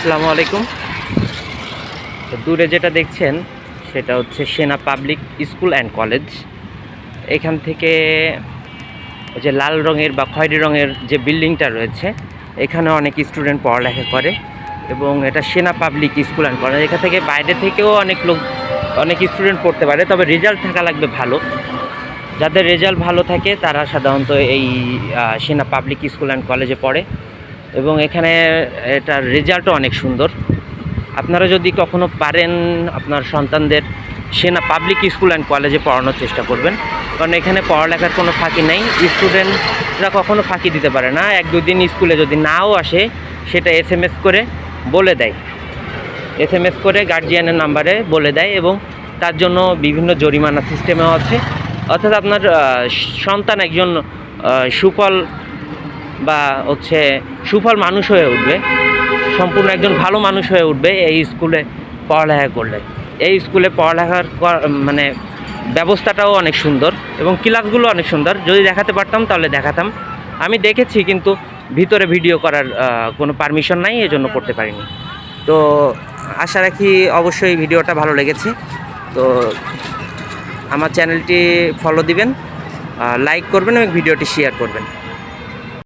আসসালামু আলাইকুম। দূরে যেটা দেখছেন সেটা হচ্ছে সেনা পাবলিক স্কুল অ্যান্ড কলেজ। এখান থেকে যে লাল রঙের বা খয়েরি রঙের যে বিল্ডিংটা রয়েছে, এখানে অনেক স্টুডেন্ট পড়ালেখা করে এবং এটা সেনা পাবলিক স্কুল অ্যান্ড কলেজ। এখান থেকে বাইরে থেকেও অনেক স্টুডেন্ট পড়তে পারে, তবে রেজাল্ট থাকা লাগবে ভালো। যাদের রেজাল্ট ভালো থাকে তারা সাধারণত এই সেনা পাবলিক স্কুল অ্যান্ড কলেজে পড়ে এবং এখানে এটার রেজাল্টও অনেক সুন্দর। আপনারা যদি কখনো পারেন আপনার সন্তানদের সেনা পাবলিক স্কুল অ্যান্ড কলেজে পড়ানোর চেষ্টা করবেন, কারণ এখানে পড়ালেখার কোনো ফাঁকি নেই। স্টুডেন্টরা কখনো ফাঁকি দিতে পারে না। 1-2 দিন স্কুলে যদি নাও আসে সেটা SMS করে বলে দেয়, SMS করে গার্জিয়ানের নাম্বারে বলে দেয় এবং তার জন্য বিভিন্ন জরিমানা সিস্টেমও আছে। অর্থাৎ আপনার সন্তান একজন সুফল মানুষ হয়ে উঠবে, সম্পূর্ণ একজন ভালো মানুষ হয়ে উঠবে এই স্কুলে পড়ালেখা করলে। এই স্কুলে পড়ালেখার মানে ব্যবস্থাটাও অনেক সুন্দর এবং ক্লাসগুলো অনেক সুন্দর। যদি দেখাতে পারতাম তাহলে দেখাতাম। আমি দেখেছি কিন্তু ভিতরে ভিডিও করার কোনো পারমিশন নাই, এজন্য করতে পারিনি। তো আশা রাখি অবশ্যই ভিডিওটা ভালো লেগেছে। তো আমার চ্যানেলটি ফলো দিবেন, লাইক করবেন এবং ভিডিওটি শেয়ার করবেন।